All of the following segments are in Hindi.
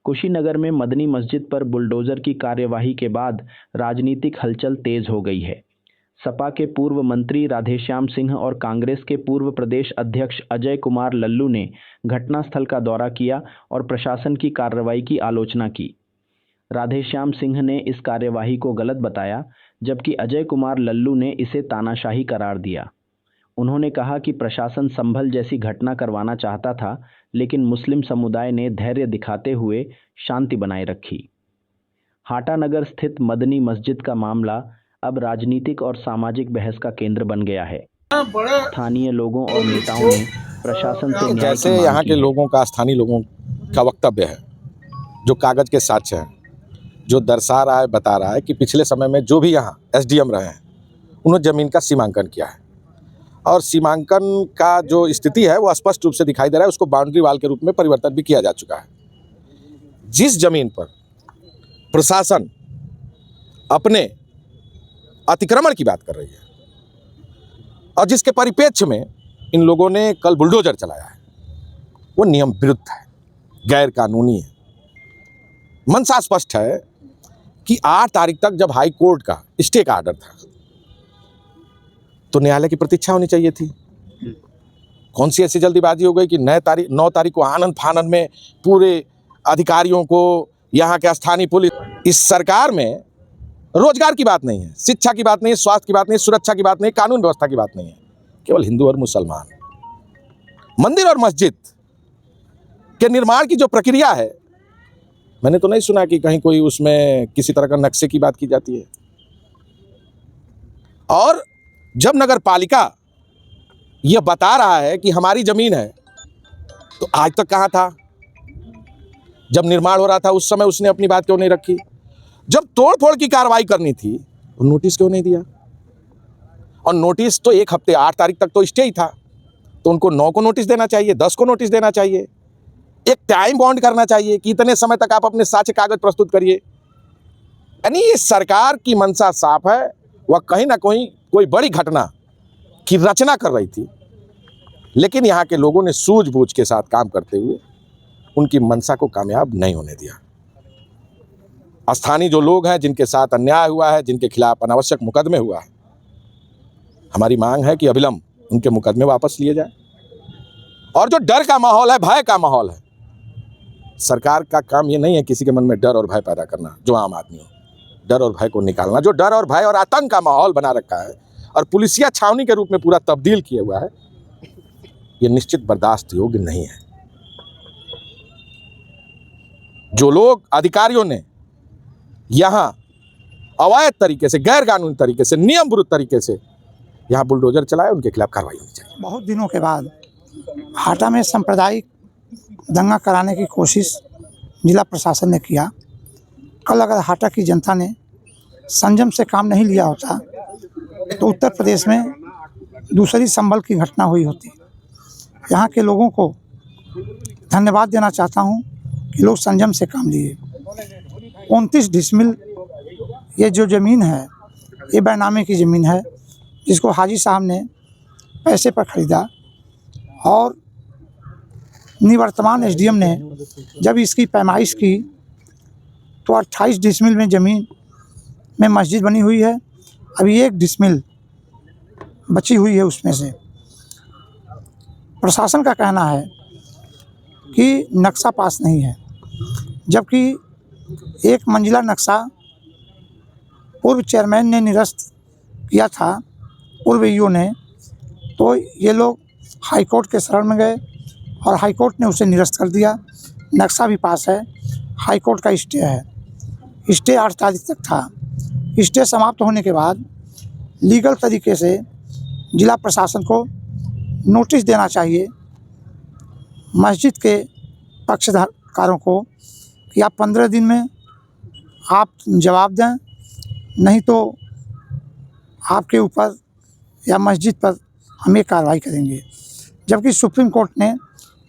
कुशीनगर में मदनी मस्जिद पर बुलडोजर की कार्यवाही के बाद राजनीतिक हलचल तेज हो गई है। सपा के पूर्व मंत्री राधेश्याम सिंह और कांग्रेस के पूर्व प्रदेश अध्यक्ष अजय कुमार लल्लू ने घटनास्थल का दौरा किया और प्रशासन की कार्रवाई की आलोचना की। राधेश्याम सिंह ने इस कार्यवाही को गलत बताया, जबकि अजय कुमार लल्लू ने इसे तानाशाही करार दिया। उन्होंने कहा कि प्रशासन संभल जैसी घटना करवाना चाहता था, लेकिन मुस्लिम समुदाय ने धैर्य दिखाते हुए शांति बनाए रखी। हाटानगर स्थित मदनी मस्जिद का मामला अब राजनीतिक और सामाजिक बहस का केंद्र बन गया है। स्थानीय लोगों और नेताओं ने प्रशासन से न्याय की जैसे मांग यहाँ की के है। लोगों का, स्थानीय लोगों का वक्तव्य है, जो कागज के साक्ष्य है, जो दर्शा रहा है, बता रहा है कि पिछले समय में जो भी यहाँ एसडीएम रहे हैं, उन्होंने ज़मीन का सीमांकन किया है और सीमांकन का जो स्थिति है वो स्पष्ट रूप से दिखाई दे रहा है। उसको बाउंड्री वाल के रूप में परिवर्तन भी किया जा चुका है। जिस जमीन पर प्रशासन अपने अतिक्रमण की बात कर रही है और जिसके परिप्रेक्ष्य में इन लोगों ने कल बुलडोजर चलाया है, वो नियम विरुद्ध है, गैर कानूनी है। मंशा स्पष्ट है कि 8 तारीख तक जब हाई कोर्ट का स्टे का आर्डर था तो न्यायालय की प्रतीक्षा होनी चाहिए थी। कौन सी ऐसी जल्दीबाजी हो गई कि 9 तारीख को आनंद फानंद में पूरे अधिकारियों को, यहाँ के स्थानीय पुलिस, इस सरकार में रोजगार की बात नहीं है, शिक्षा की बात नहीं है, स्वास्थ्य की बात नहीं है, सुरक्षा की बात नहीं है, कानून व्यवस्था की बात नहीं है, केवल हिंदू और मुसलमान। मंदिर और मस्जिद के निर्माण की जो प्रक्रिया है, मैंने तो नहीं सुना कि कहीं कोई उसमें किसी तरह का नक्शे की बात की जाती है। और जब नगर पालिका यह बता रहा है कि हमारी जमीन है, तो आज तक कहाँ था? जब निर्माण हो रहा था उस समय उसने अपनी बात क्यों नहीं रखी? जब तोड़फोड़ की कार्रवाई करनी थी तो नोटिस क्यों नहीं दिया? और नोटिस तो 1 हफ्ते, 8 तारीख तक तो स्टे ही था, तो उनको 9 को नोटिस देना चाहिए, 10 को नोटिस देना चाहिए, एक टाइम बाउंड करना चाहिए कि इतने समय तक आप अपने साक्ष्य कागज प्रस्तुत करिए। यानी ये सरकार की मंशा साफ है, वह कहीं ना कहीं कोई बड़ी घटना की रचना कर रही थी, लेकिन यहाँ के लोगों ने सूझबूझ के साथ काम करते हुए उनकी मंशा को कामयाब नहीं होने दिया। स्थानीय जो लोग हैं, जिनके साथ अन्याय हुआ है, जिनके खिलाफ अनावश्यक मुकदमे हुआ है, हमारी मांग है कि अविलंब उनके मुकदमे वापस लिए जाए। और जो डर का माहौल है, भय का माहौल है, सरकार का काम ये नहीं है किसी के मन में डर और भय पैदा करना, जो आम आदमी हो, डर और भय को निकालना। जो डर और भय और आतंक का माहौल बना रखा है और पुलिसिया छावनी के रूप में पूरा तब्दील किया हुआ है, ये निश्चित बर्दाश्त योग्य नहीं है। जो लोग, अधिकारियों ने यहाँ अवैध तरीके से, गैर कानूनी तरीके से, नियम विरुद्ध तरीके से यहाँ बुलडोजर चलाए, उनके खिलाफ कार्रवाई होनी चाहिए। बहुत दिनों के बाद हाटा में सांप्रदायिक दंगा कराने की कोशिश जिला प्रशासन ने किया। कल अगर हाटा की जनता ने संयम से काम नहीं लिया होता तो उत्तर प्रदेश में दूसरी संभल की घटना हुई होती। यहाँ के लोगों को धन्यवाद देना चाहता हूँ कि लोग संयम से काम लिए। 29 डिसमिल ये जो ज़मीन है, ये बैनामे की ज़मीन है, जिसको हाजी साहब ने पैसे पर ख़रीदा और निवर्तमान एसडीएम ने जब इसकी पैमाइश की तो 28 डिसमिल में ज़मीन में मस्जिद बनी हुई है। अभी 1 डिसमिल बची हुई है। उसमें से प्रशासन का कहना है कि नक्शा पास नहीं है, जबकि 1 मंजिला नक्शा पूर्व चेयरमैन ने निरस्त किया था, पूर्व ईओ ने। तो ये लोग हाई कोर्ट के शरण में गए और हाई कोर्ट ने उसे निरस्त कर दिया। नक्शा भी पास है, हाई कोर्ट का स्टे है, स्टे 8 तारीख तक था। स्टे समाप्त होने के बाद लीगल तरीके से जिला प्रशासन को नोटिस देना चाहिए मस्जिद के पक्षधारकों को कि आप 15 दिन में आप जवाब दें, नहीं तो आपके ऊपर या मस्जिद पर हम ये कार्रवाई करेंगे। जबकि सुप्रीम कोर्ट ने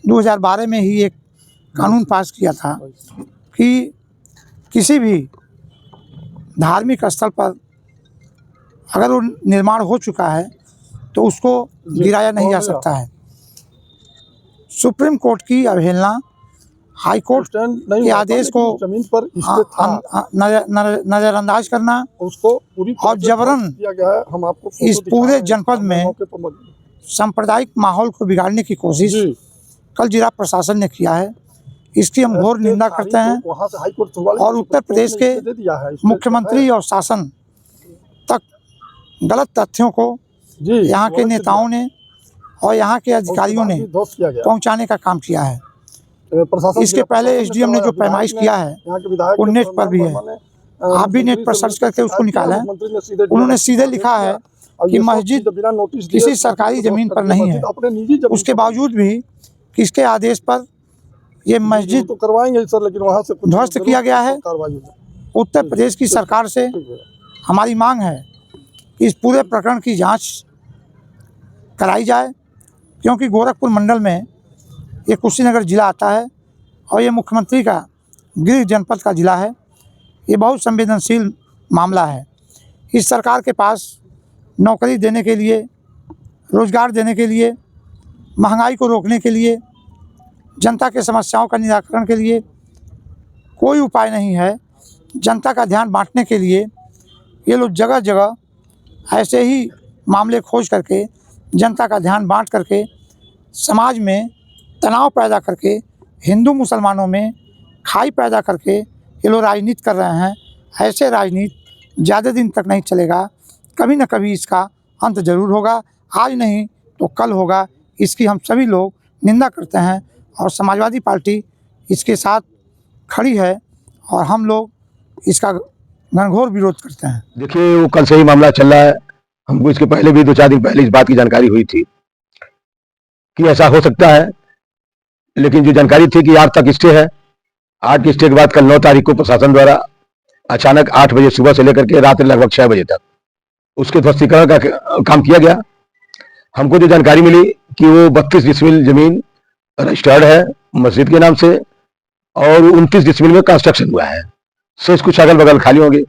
2012 में ही एक कानून पास किया था कि किसी भी धार्मिक स्थल पर अगर वो निर्माण हो चुका है तो उसको गिराया नहीं जा सकता है। सुप्रीम कोर्ट की अवहेलना हाई कोर्ट के आदेश को जमीन पर नजरअंदाज करना उसको पूरी और जबरन किया गया है। हम आपको इस पूरे जनपद में सांप्रदायिक माहौल को बिगाड़ने की कोशिश कल जिला प्रशासन ने किया है। इसकी हम घोर निंदा करते हैं और उत्तर प्रदेश के मुख्यमंत्री और शासन तक गलत तथ्यों को यहाँ के नेताओं ने और यहाँ के अधिकारियों ने पहुँचाने का काम किया है। इसके पहले एसडीएम ने जो पैमाइश किया है वो नेट पर भी है, आप भी नेट पर सर्च करके उसको निकाला है। उन्होंने सीधे लिखा है कि मस्जिद किसी सरकारी जमीन पर नहीं है, उसके बावजूद भी किसके आदेश पर ये मस्जिद तो करवाएंगे सर, लेकिन वहाँ से ध्वस्त किया गया है। उत्तर प्रदेश की सरकार से हमारी मांग है कि इस पूरे प्रकरण की जांच कराई जाए, क्योंकि गोरखपुर मंडल में ये कुशीनगर ज़िला आता है और ये मुख्यमंत्री का गृह जनपद का ज़िला है। ये बहुत संवेदनशील मामला है। इस सरकार के पास नौकरी देने के लिए, रोज़गार देने के लिए, महंगाई को रोकने के लिए, जनता के समस्याओं का निराकरण के लिए कोई उपाय नहीं है। जनता का ध्यान बांटने के लिए ये लोग जगह जगह ऐसे ही मामले खोज करके जनता का ध्यान बांट करके समाज में तनाव पैदा करके, हिंदू मुसलमानों में खाई पैदा करके ये लोग राजनीति कर रहे हैं। ऐसे राजनीति ज़्यादा दिन तक नहीं चलेगा, कभी न कभी इसका अंत ज़रूर होगा। आज नहीं तो कल होगा। इसकी हम सभी लोग निंदा करते हैं और समाजवादी पार्टी इसके साथ खड़ी है और हम लोग इसका घनघोर विरोध करते हैं। देखिए, वो कल से ही मामला चल रहा है। हमको इसके पहले भी 2-4 दिन पहले इस बात की जानकारी हुई थी कि ऐसा हो सकता है, लेकिन जो जानकारी थी कि 8 तक स्टे है। 8 के स्टे के बाद कल 9 तारीख को प्रशासन द्वारा अचानक 8 बजे सुबह से लेकर के रात लगभग 6 बजे तक उसके ध्वस्तीकरण का काम किया गया। हमको जो जानकारी मिली कि वो 32 डिसमिल जमीन रजिस्टर्ड है मस्जिद के नाम से और 29 डिसमिल में कंस्ट्रक्शन हुआ है, शेष कुछ अगल बगल खाली होंगे।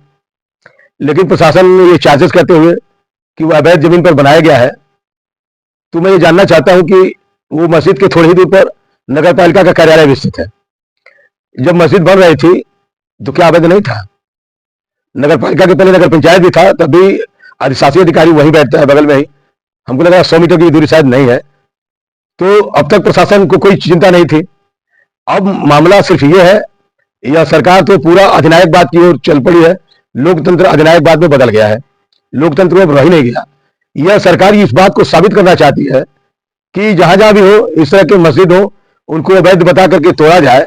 लेकिन प्रशासन ये चार्जेस करते हुए कि वो अवैध जमीन पर बनाया गया है। तो मैं ये जानना चाहता हूं कि वो मस्जिद के थोड़ी ही दूर पर नगर पालिका का कार्यालय भी स्थित है। जब मस्जिद बन रही थी तो क्या अवैध नहीं था? नगर पालिका के पहले नगर पंचायत भी था, तब भी अधिशासी अधिकारी वहीं बैठता है बगल में ही। हमको लगा 100 मीटर की दूरी शायद नहीं है। तो अब तक प्रशासन को कोई चिंता नहीं थी। अब मामला सिर्फ ये है, यह सरकार तो पूरा अधिनायकवाद की ओर चल पड़ी है। लोकतंत्र अधिनायकवाद में बदल गया है, लोकतंत्र में रह ही नहीं गया। यह सरकार इस बात को साबित करना चाहती है कि जहां जहां भी हो इस तरह के मस्जिद हो उनको अवैध बता करके तोड़ा जाए,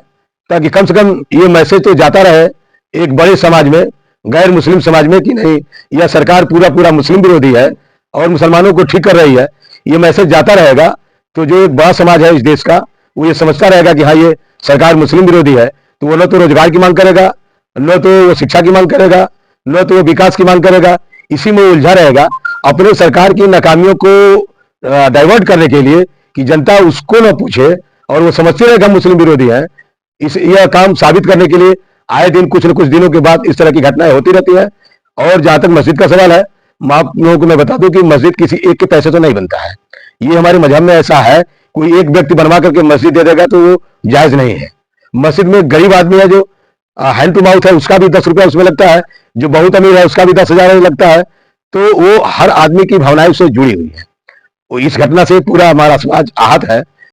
ताकि कम से कम ये मैसेज तो जाता रहे एक बड़े समाज में, गैर मुस्लिम समाज में, कि नहीं यह सरकार पूरा मुस्लिम विरोधी है और मुसलमानों को ठीक कर रही है। ये मैसेज जाता रहेगा तो जो एक बड़ा समाज है इस देश का वो ये समझता रहेगा कि हाँ ये सरकार मुस्लिम विरोधी है। तो वो न तो रोजगार की मांग करेगा, न तो वो शिक्षा की मांग करेगा, न तो वो विकास की मांग करेगा। इसी में उलझा रहेगा अपने सरकार की नाकामियों को डाइवर्ट करने के लिए कि जनता उसको न पूछे और वो समझते रहेगा मुस्लिम विरोधी है। यह काम साबित करने के लिए आए दिन कुछ न कुछ दिनों के बाद इस तरह की घटनाएं होती रहती है। और जहां तक मस्जिद का सवाल है, आप लोगों को मैं बता दूं कि मस्जिद किसी एक के पैसे तो नहीं बनता है। ये हमारे मजहब में ऐसा है, कोई एक व्यक्ति बनवा करके मस्जिद दे देगा तो वो जायज नहीं है। मस्जिद में गरीब आदमी है जो हैंड टू माउथ है, उसका भी 10 रुपया उसमें लगता है, जो बहुत अमीर है उसका भी 10,000 लगता है। तो वो हर आदमी की भावनाएं उससे जुड़ी हुई है। इस घटना से पूरा हमारा समाज आहत है।